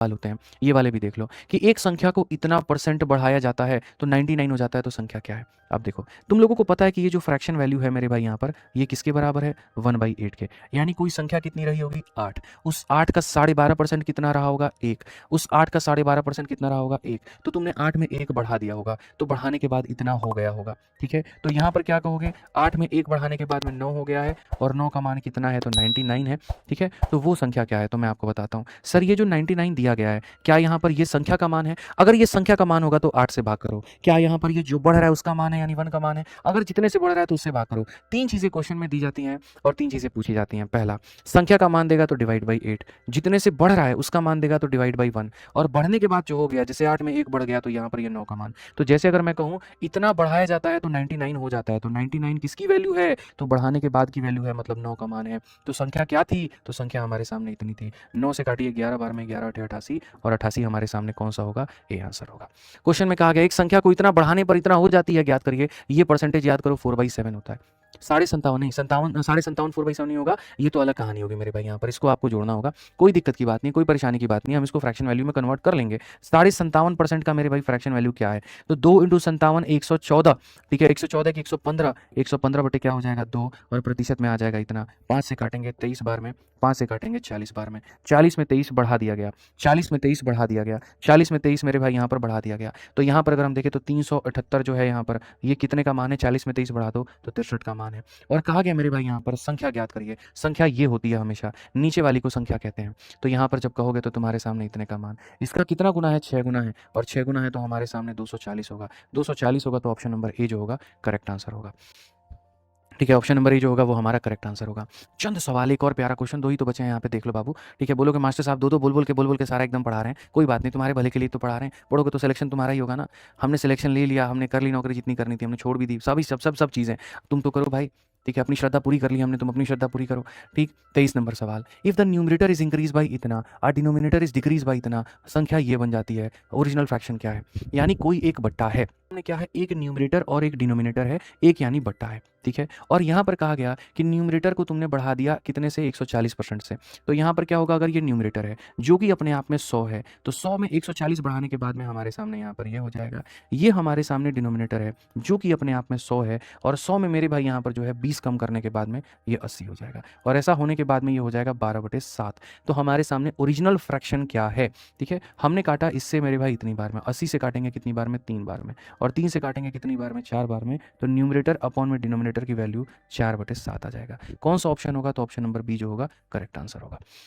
सवाल होते हैं, ये वाले भी देख लो कि एक संख्या को इतना परसेंट बढ़ाया जाता है तो 99 हो जाता है, तो संख्या क्या है? अब देखो, तुम लोगों को पता है कि ये जो फ्रैक्शन वैल्यू है मेरे भाई यहाँ पर, ये किसके बराबर है? 1/8 के। यानी कोई संख्या कितनी रही होगी? 8। उस 8 का 12.5% कितना रहा होगा? 1। उस 8 का 12.5% कितना रहा होगा? 1। तो तुमने 8 में 1 बढ़ा दिया होगा, तो बढ़ाने के बाद इतना हो गया होगा, ठीक है? तो यहाँ पर क्या कहोगे? 8 में 1 बढ़ाने के बाद में 9 हो गया है, और 9 का मान कितना है? तो 99 है, ठीक है? तो वो संख्या क्या है? तो मैं आपको बताता हूँ। सर ये जो 99 दिया गया है, क्या यहाँ पर ये संख्या का मान है? अगर ये संख्या का मान होगा तो 8 से भाग करो। क्या यहाँ पर ये जो बढ़ रहा है उसका मान है, यानी 1 का मान है? अगर जितने से बढ़ रहा है तो उससे भाग करो। 3 चीज़ें क्वेश्चन में दी जाती हैं और 3 चीज़ें पूछी जाती हैं। पहला, संख्या का मान देगा तो डिवाइड बाई 8, जितने से बढ़ रहा है उसका मान देगा तो डिवाइड बाई 1, और बढ़ने के बाद जो हो गया, जैसे 8 में 1 बढ़ गया तो यहाँ पर ये 9 का मान। तो जैसे अगर मैं कहूँ इतना बढ़ाया जाता है तो 99 हो जाता है, तो 99 किसकी वैल्यू है? तो बढ़ाने के बाद की वैल्यू है, मतलब 9 का मान है। तो संख्या क्या थी? तो संख्या हमारे सामने इतनी थी। 9 से काटिए 11 बार में, 11 8 88, और 88 हमारे सामने कौन सा होगा? ए आंसर होगा। क्वेश्चन में कहा गया एक संख्या को इतना बढ़ाने पर इतना हो जाती है, ज्ञात करिए। ये परसेंटेज याद करो, 4/7 होता है। 57.5 नहीं, 57 4/7 नहीं होगा, ये तो अलग कहानी होगी मेरे भाई। यहाँ पर इसको आपको जोड़ना होगा। कोई दिक्कत की बात नहीं, कोई परेशानी की बात नहीं, हम इसको फ्रैक्शन वैल्यू में कन्वर्ट कर लेंगे। 57.5% का मेरे भाई फ्रैक्शन वैल्यू क्या है? तो 2 इंटू 57 114, ठीक है? 114 की 115, 115 बटे क्या हो जाएगा? 2, और प्रतिशत में आ जाएगा इतना। 5 से काटेंगे 23 बार में, 5 से काटेंगे 40 बार में, 40 में 23 बढ़ा दिया गया, 40 में 23 बढ़ा दिया गया, 40 में 23 मेरे भाई यहाँ पर बढ़ा दिया गया। तो यहाँ पर अगर हम देखें तो 378 जो है यहाँ पर, ये कितने का मान है? 40 में 23 बढ़ा दो तो 63 का मान है। और कहा गया मेरे भाई यहाँ पर संख्या ज्ञात करिए। संख्या ये होती है हमेशा, नीचे वाली को संख्या कहते हैं। तो यहाँ पर जब कहोगे तो तुम्हारे सामने इतने का मान, इसका कितना गुना है? 6 गुना है, और 6 गुना है तो हमारे सामने 240 होगा। 240 होगा तो ऑप्शन नंबर ए जो होगा करेक्ट आंसर होगा, ठीक है? ऑप्शन नंबर ए जो होगा वो हमारा करेक्ट आंसर होगा। चंद सवाल, एक और प्यारा क्वेश्चन, 2 ही तो बचे हैं यहाँ पे, देख लो बाबू, ठीक है? बोलोगे मास्टर साहब 2-2 बोल-बोल के सारा एकदम पढ़ा रहे हैं। कोई बात नहीं, तुम्हारे भले के लिए तो पढ़ा रहे हैं, पढ़ोगे तो सिलेक्शन तुम्हारा ही होगा ना। हमने सिलेक्शन ले लिया, हमने कर ली नौकरी जितनी करनी थी, हमने छोड़ भी दी, सभी सब चीज़ें। तुम तो करो भाई, ठीक है? अपनी श्रद्धा पूरी कर ली हमने, तुम अपनी श्रद्धा पूरी करो, ठीक? 23 नंबर सवाल, if the numerator is increase by इतना और डिनोमिनेटर इज़ डिक्रीज़ बाय इतना, संख्या ये बन जाती है। ओरिजिनल फ्रैक्शन क्या है? यानी कोई एक बट्टा है, ने क्या है? एक न्यूमरेटर और एक डिनोमिनेटर है, एक यानी बट्टा है, ठीक है? और यहाँ पर कहा गया कि न्यूमरेटर को तुमने बढ़ा दिया कितने से? 140% से। तो यहाँ पर क्या होगा? अगर ये न्यूमरेटर है जो कि अपने आप में 100 है, तो 100 में 140 बढ़ाने के बाद में हमारे सामने यहाँ पर ये हो जाएगा। ये हमारे सामने डिनोमिनेटर है जो कि अपने आप में 100 है, और 100 में मेरे भाई यहाँ पर जो है 20 कम करने के बाद में ये 80 हो जाएगा, और ऐसा होने के बाद में ये हो जाएगा 12/7। तो हमारे सामने ओरिजिनल फ्रैक्शन क्या है, ठीक है? हमने काटा इससे मेरे भाई इतनी बार में, 80 से काटेंगे कितनी बार में? 3 बार में, और 3 से काटेंगे कितनी बार में? 4 बार में। तो न्यूमरेटर अपॉन में डिनोमिनेटर की वैल्यू 4/7 आ जाएगा। कौन सा ऑप्शन होगा? तो ऑप्शन नंबर बी जो होगा करेक्ट आंसर होगा।